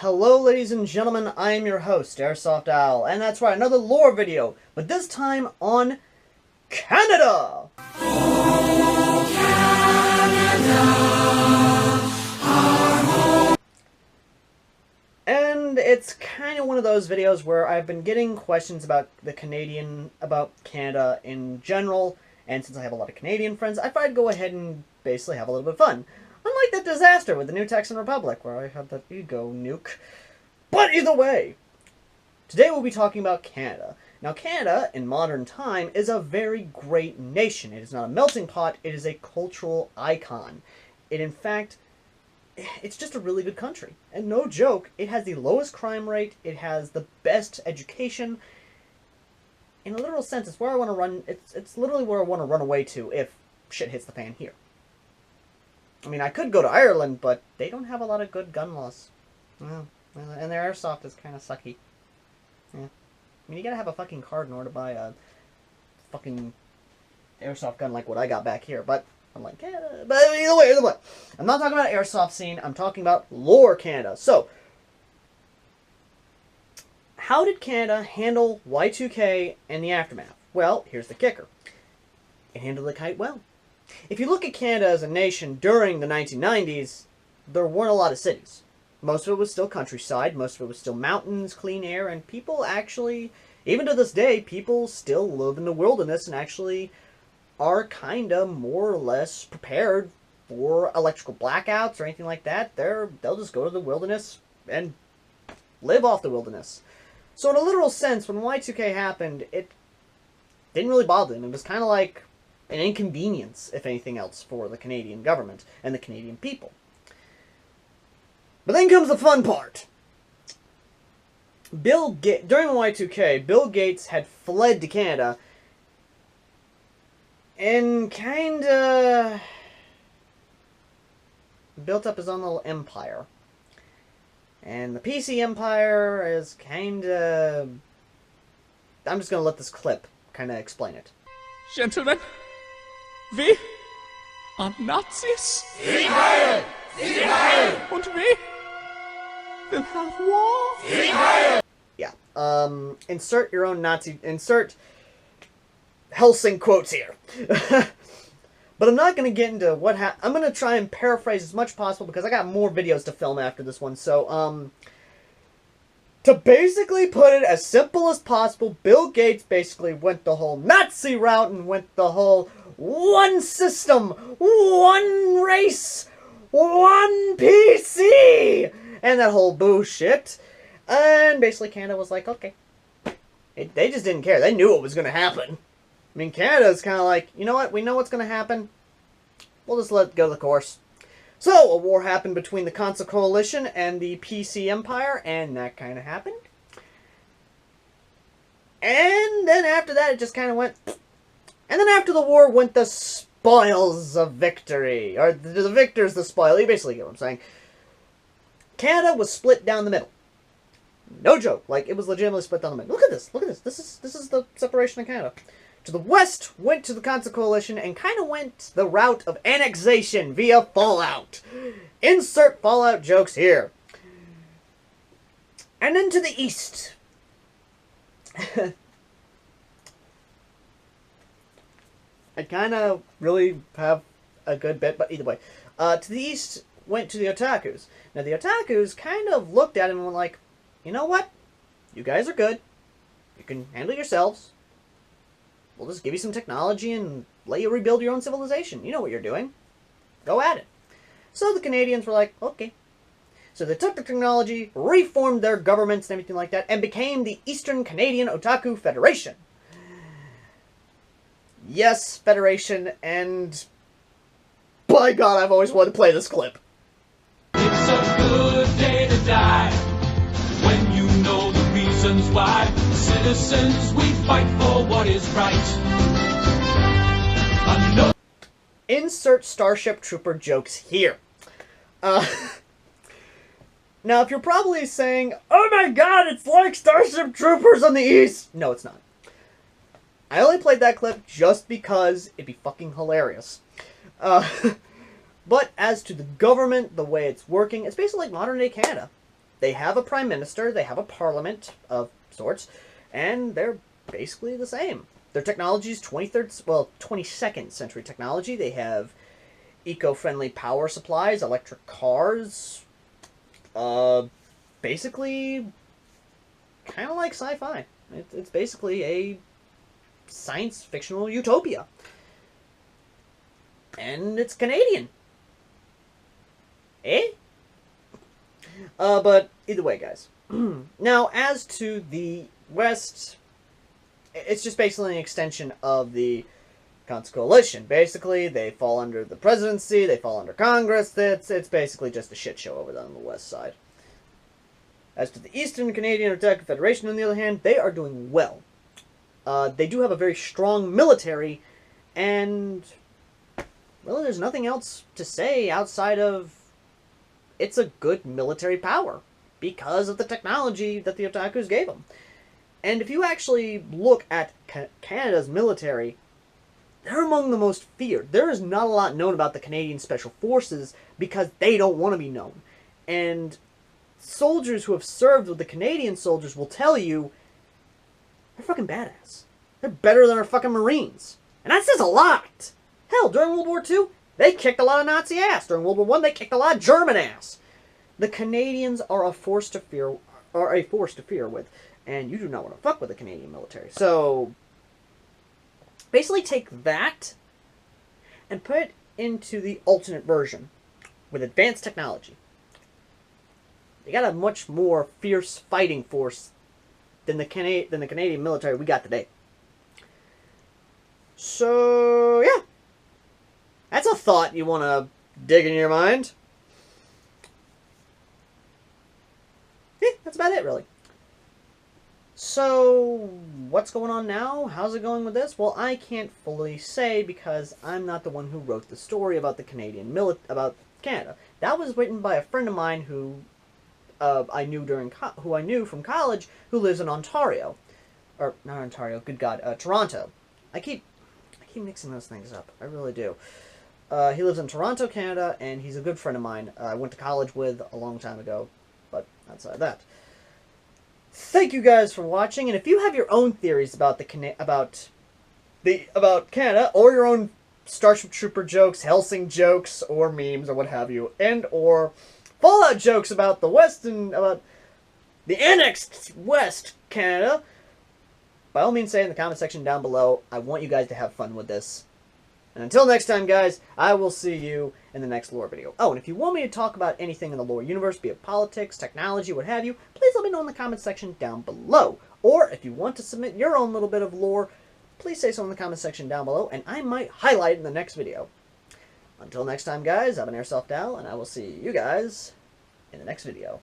Hello ladies and gentlemen, I am your host, Airsoft Owl, and that's right, another lore video, but this time on Canada! And it's kind of one of those videos where I've been getting questions about about Canada in general, and since I have a lot of Canadian friends, I thought I'd go ahead and basically have a little bit of fun. Unlike that disaster with the New Texan Republic, where I had that ego nuke. But either way, today we'll be talking about Canada. Now, Canada, in modern time, is a very great nation. It is not a melting pot, it is a cultural icon. In fact, it's just a really good country. And no joke, it has the lowest crime rate, it has the best education. In a literal sense, it's where I want to run, it's literally where I want to run away to if shit hits the fan here. I mean, I could go to Ireland, but they don't have a lot of good gun laws. Well, and their airsoft is kind of sucky. Yeah. I mean, you gotta have a fucking card in order to buy a fucking airsoft gun like what I got back here, but I'm like, yeah, but either way. I'm not talking about airsoft scene, I'm talking about lore Canada. So, how did Canada handle Y2K and the aftermath? Well, here's the kicker. It handled it quite well. If you look at Canada as a nation during the 1990s, there weren't a lot of cities. Most of it was still countryside, most of it was still mountains, clean air, and people actually, even to this day, people still live in the wilderness and actually are kinda more or less prepared for electrical blackouts or anything like that. They'll just go to the wilderness and live off the wilderness. So in a literal sense, when Y2K happened, it didn't really bother them. It was kind of like an inconvenience, if anything else, for the Canadian government and the Canadian people. But then comes the fun part. During Y2K, Bill Gates had fled to Canada and kinda built up his own little empire. And the PC empire is kinda... I'm just gonna let this clip kinda explain it. Gentlemen, we are Nazis. Sieg Heil! Sieg Heil! Und we will have war. Sieg Heil! Yeah, insert your own Nazi, insert Helsing quotes here. But I'm not going to get into what I'm going to try and paraphrase as much as possible because I got more videos to film after this one. So, to basically put it as simple as possible, Bill Gates basically went the whole Nazi route and went the whole one system, one race, one PC, and that whole bullshit. And basically Canada was like, okay. They just didn't care. They knew what was going to happen. I mean, Canada's kind of like, you know what? We know what's going to happen. We'll just let it go the course. So, a war happened between the Council Coalition and the PC Empire, and that kind of happened. And then after that, it just kind of went... And then after the war went the spoils of victory. Or the victor's the spoil. You basically get what I'm saying. Canada was split down the middle. No joke. Like, it was legitimately split down the middle. Look at this. Look at this. This is the separation of Canada. To the west went to the Council Coalition and kind of went the route of annexation via Fallout. Insert Fallout jokes here. And then to the east. I kind of really have a good bit, but either way. To the east went to the Otakus. Now the Otakus kind of looked at him and were like, you know what? You guys are good. You can handle yourselves. We'll just give you some technology and let you rebuild your own civilization. You know what you're doing. Go at it. So the Canadians were like, okay. So they took the technology, reformed their governments and everything like that, and became the Eastern Canadian Otaku Federation. Yes, Federation, and... by God, I've always wanted to play this clip. It's a good day to die when you know the reasons why. Citizens, we fight for what is right. Insert Starship Trooper jokes here. Now, if you're probably saying, oh my God, it's like Starship Troopers on the East. No, it's not. I only played that clip just because it'd be fucking hilarious. But as to the government, the way it's working, it's basically like modern-day Canada. They have a prime minister, they have a parliament of sorts, and they're basically the same. Their technology is 22nd century technology. They have eco-friendly power supplies, electric cars, basically kind of like sci-fi. It's basically a science fictional utopia. And it's Canadian. Eh? But either way, guys. Now, as to the West, it's just basically an extension of the Coalition. Basically, they fall under the presidency, they fall under Congress. It's basically just a shit show over there on the West side. As to the Eastern Canadian Otaku Federation, on the other hand, they are doing well. They do have a very strong military, and really, there's nothing else to say outside of it's a good military power because of the technology that the otakus gave them. And if you actually look at Canada's military, they're among the most feared. There is not a lot known about the Canadian Special Forces because they don't want to be known. And soldiers who have served with the Canadian soldiers will tell you they're fucking badass. They're better than our fucking Marines. And that says a lot. Hell, during World War II, they kicked a lot of Nazi ass. During World War I, they kicked a lot of German ass. The Canadians are a force to fear with, and you do not want to fuck with the Canadian military. So, basically take that and put it into the alternate version with advanced technology. They got a much more fierce fighting force than the Canadian military we got today. So, yeah. That's a thought you want to dig in your mind. Yeah, that's about it, really. So, what's going on now? How's it going with this? Well, I can't fully say because I'm not the one who wrote the story about the about Canada. That was written by a friend of mine who I knew from college, who lives in Ontario, or not Ontario. Good God, Toronto. I keep mixing those things up. I really do. He lives in Toronto, Canada, and he's a good friend of mine. I went to college with a long time ago, but outside that. Thank you guys for watching, and if you have your own theories about about Canada, or your own Starship Trooper jokes, Helsing jokes, or memes, or what have you, and or Fallout jokes about the West and about the annexed West Canada, by all means say in the comment section down below. I want you guys to have fun with this. And until next time, guys, I will see you in the next lore video. Oh, and if you want me to talk about anything in the lore universe, be it politics, technology, what have you, please let me know in the comment section down below. Or if you want to submit your own little bit of lore, please say so in the comment section down below, and I might highlight it in the next video. Until next time, guys, I've been Airsoft Al, and I will see you guys in the next video.